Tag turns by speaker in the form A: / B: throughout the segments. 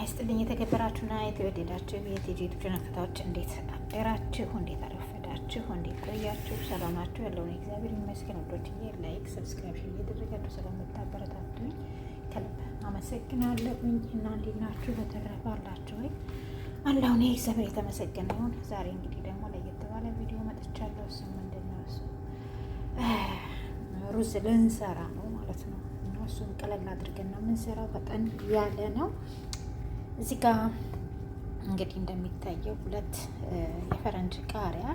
A: ይስጥልኝ የተከበራችሁና የተወደዳችሁ የዩቲዩብ ተከታታዮች እንዴት አደራችሁ? እንዴት አረፈዳችሁ? እንዴት ቆያችሁ? ሰላማችሁ ያለውን እግዚአብሔር ይመስገን። ወዶችዬ ላይክ፣ ሰብስክራይብ እያደረጋችሁ ስለምታበረታቱኝ ከልብ አመሰግናለሁኝ። እና እንዴት ናችሁ? በተረፈ አላችሁ ወይ? አላሁ እኔ እግዚአብሔር የተመሰገነ ይሁን። ዛሬ እንግዲህ ደግሞ ለየት ባለ ቪዲዮ መጥቻለሁ። እሱ ምንድን ነው? እሱ ሩዝ ልንሰራ ነው ማለት ነው። እና እሱን ቀለል አድርገን ነው የምንሰራው። ፈጠን ያለ ነው። እዚህ ጋር እንግዲህ እንደሚታየው ሁለት የፈረንጅ ቃሪያ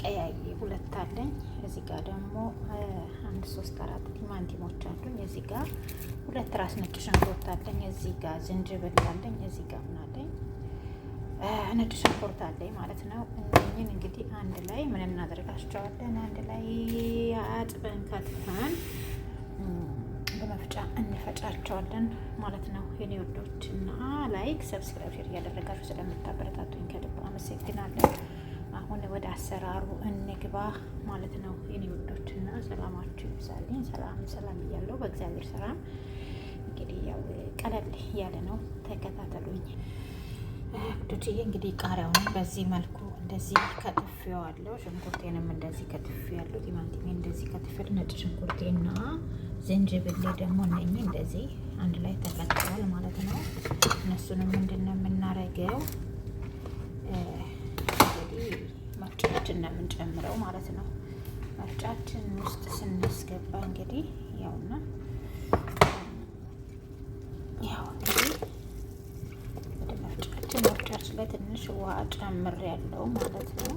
A: ቀያይ ሁለት አለኝ። እዚህ ጋር ደግሞ 1 3 4 ቲማቲሞች አሉኝ። እዚህ ጋር ሁለት ራስ ነጭ ሽንኩርት አለኝ። እዚህ ጋር ዝንጅብል አለኝ። እዚህ ጋር ምን አለኝ? ነጭ ሽንኩርት አለኝ ማለት ነው። እነኝን እንግዲህ አንድ ላይ ምን እናደርጋቸዋለን? አንድ ላይ አጥበን ከትፈን በመፍጫ እንፈጫቸዋለን ማለት ነው። የኔ ወዶች እና ላይክ ሰብስክራይብ ሼር እያደረጋችሁ ስለምታበረታቱኝ ከልብ አመሰግናለሁ። አሁን ወደ አሰራሩ እንግባ ማለት ነው። የኔ ወዶች እና ሰላማችሁ ይብዛልኝ። ሰላም እያለሁ በእግዚአብሔር ሰላም። እንግዲህ ያው ቀለል ያለ ነው፣ ተከታተሉኝ ወዶችዬ። እንግዲህ ቃሪያውን በዚህ መልኩ እንደዚህ ከትፌዋለሁ። ሽንኩርቴንም እንደዚህ ከትፌያለሁ። ቲማቲሜን እንደዚህ ከትፌያለሁ። ነጭ ሽንኩርቴና ዝንጅብል ደግሞ እነኚህ እንደዚህ አንድ ላይ ተከትፈዋል ማለት ነው። እነሱንም ምንድን ነው የምናረገው? እንግዲህ መፍጫችን ነው የምንጨምረው ማለት ነው። መፍጫችን ውስጥ ስናስገባ እንግዲህ ያውና ያው እንግዲህ ወደ መፍጫችን ላይ ትንሽ ውሃ ጨምሬያለሁ ማለት ነው።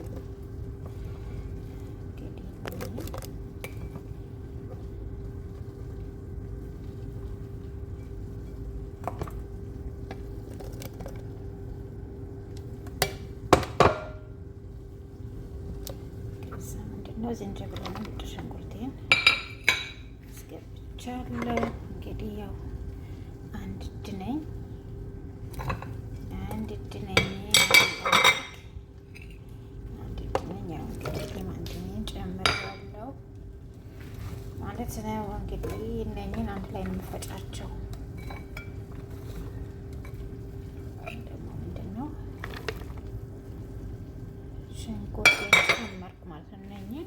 A: ነው ዝንጅብልና ነጭ ሽንኩርቴን አስገብቻለሁ። እንግዲህ ያው አንድ እጅ ነኝ ያው እንግዲህ ቲማቲሜን ጨምሬያለሁ ማለት ነው። እንግዲህ እነኝን አንድ ላይ ነው የምፈጫቸው። ደግሞ ምንድን ነው ሽንኩርቴን ጨመርኩ ማለት ነው። እነኝን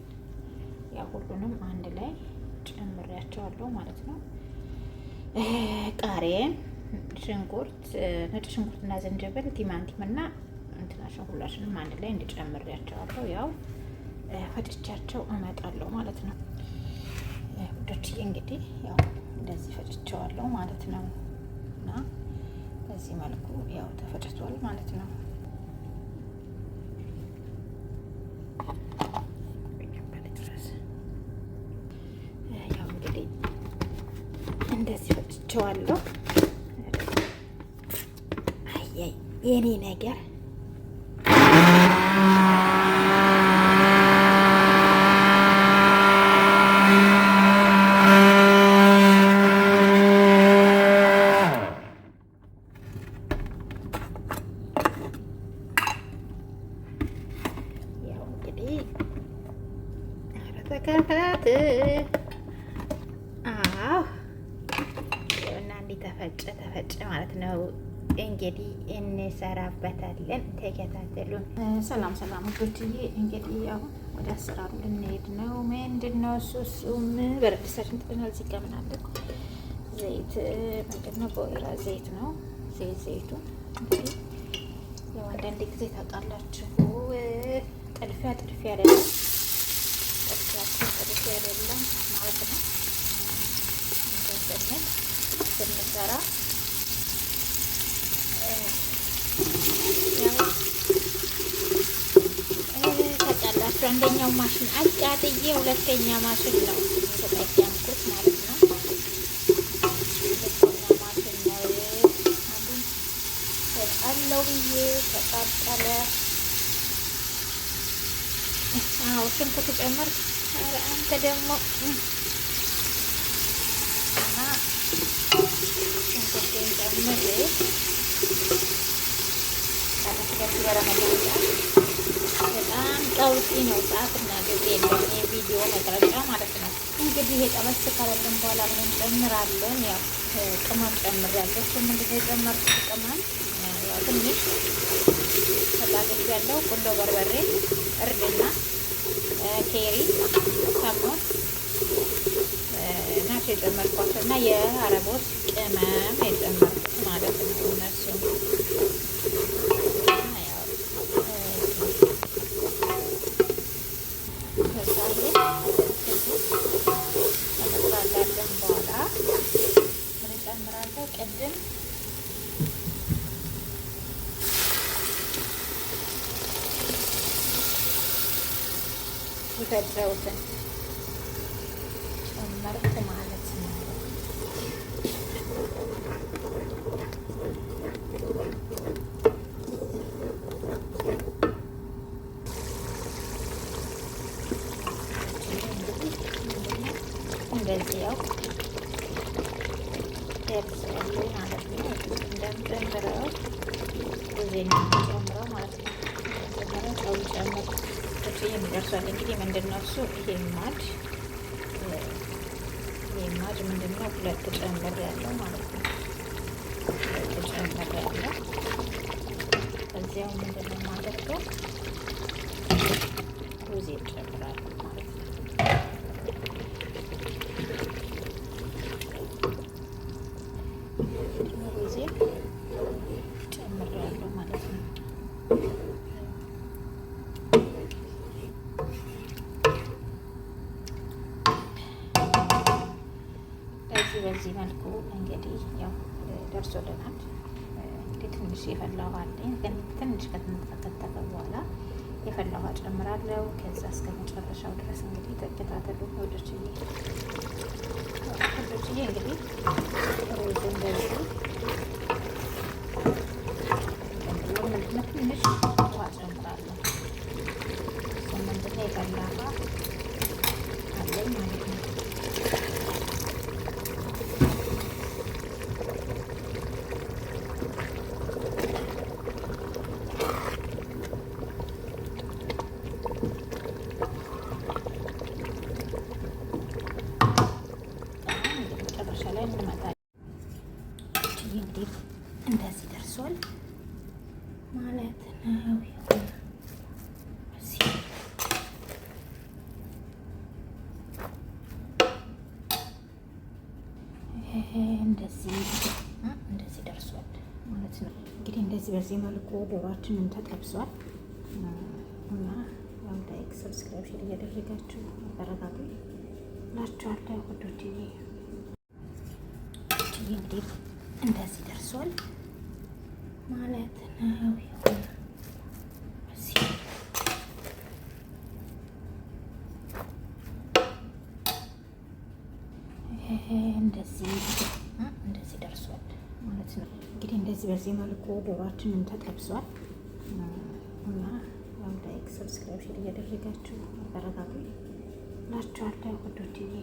A: ያው ሁሉንም አንድ ላይ ጨምሬያቸዋለሁ ማለት ነው። ቃሪያን፣ ሽንኩርት፣ ነጭ ሽንኩርትና ዝንጅብል፣ ቲማቲም እና እንትናሽን ሁላችንም አንድ ላይ እንዲጨምሬያቸዋለሁ። ያው ፈጭቻቸው እመጣለሁ ማለት ነው። ውዶችዬ እንግዲህ ያው እንደዚህ ፈጭቸዋለሁ ማለት ነው። እና በዚህ መልኩ ያው ተፈጭቷል ማለት ነው። እንደዚህ ፈጭቸዋለሁ። አይ የኔ ነገር ያው እንግዲህ ተከታት ተፈጨ ማለት ነው። እንግዲህ እንሰራበታለን። ተከታተሉን። ሰላም ውዶችዬ። እንግዲህ አሁን ወደ አሰራሩ ልንሄድ ነው። ምንድን ነው እሱም በረድ ድስታችን ጥደናል። እዚህ ጋር ምን አለ? ዘይት ምንድን ነው? በወይራ ዘይት ነው። ዘይቱ እንግዲህ ያው አንዳንድ ጊዜ ታውቃላችሁ ጥልፊያ አይደለም ማለት ነው። ስንሰራ ታውቃላችሁ አንደኛው ማሽን አቃጥዬ ሁለተኛ ማሽን ነው የተጠቀምኩት ማለት ነው። ሁለተኛ ማሽን ነው። አንዱን ተጣለው ብዬ ተቃጠለ። ሽንኩርት ጨመርኩ። ኧረ አንተ ደግሞ ሽንኩርቴን ጨምሬ በጣም ቀውጢ ነው። ሰዓት እና ጊዜ የለም የቪዲዮ መቅረጫ ማለት ነው። እንግዲህ የጠበስ ካለልን በኋላ ምን እንጨምራለን? ያው ቅመም ጨምሬያለሁ። እሱም እንግዲህ የጨመርኩት ቅመም ያው ትንሽ ተጣጥፍ ያለው ቁንዶ በርበሬ፣ እርድና ኬሪ፣ ከሞን ናቸው የጨመርኳቸው እና የአረቦች ቅመም የጨመርኩት ማለት ነው። እነሱ ከጠቅላላለን በኋላ ምን እጨምራለሁ? ቅድም የፈጨሁትን ጨመርኩ ማለት ነው። እንደዚህ ያው ደርሷል ማለት ነው። እንደምጨምረው ጊዜ ነው የምጨምረው ማለት ነው። መጀመሪያ ጨው ጨምር የሚደርሷል። እንግዲህ ምንድን ነው እሱ ይሄ ማጅ ምንድን ነው? ሁለት ጨምር ያለው ማለት ነው። ሁለት ጨምር ያለው ከዚያው ምንድን ነው የማደርገው? ሩዝ ጨምራለሁ ማለት ነው። ሩዝ ጨምር ያለው ማለት ነው። በዚህ መልኩ እንግዲህ ያው ደርሶልናል። እንግዲህ ትንሽ የፈላ ውሃ አለኝ፣ ግን ትንሽ ከተከተፈ በኋላ የፈላ ውሃ ጨምራለሁ። ከዛ እስከ መጨረሻው ድረስ እንግዲህ ተከታተሉ ወዶችዬ። እንግዲህ ሩዝ እንደዚህ ምንድነው ትንሽ ውሃ ጨምራለሁ። ምንድነው የፈላ ውሃ አለኝ ማለት ነው። እንግዲህ እንደዚህ ደርሷል ማለት ነው። እንደዚህ ደርሷል ማለት ነው። እንግዲህ እንደዚህ በዚህ መልኩ ዶሯችንን ተጠብሷል እና ያው ላይክ፣ ሰብስክራይብ፣ ሼር እያደረጋችሁ አበረታቱ እላችኋለሁ ወዶችዬ። እንግዲህ እንደዚህ ደርሷል ማለት ነው። እንደዚህ ደርሷል ማለት ነው። እንግዲህ እንደዚህ በዚህ መልኩ ዶሯችንን ተጠብሷል እና ያው ላይክ፣ ሰብስክራይብ፣ ሼር እያደረጋችሁ አበረታቱ እላችኋለሁ ወዶችዬ።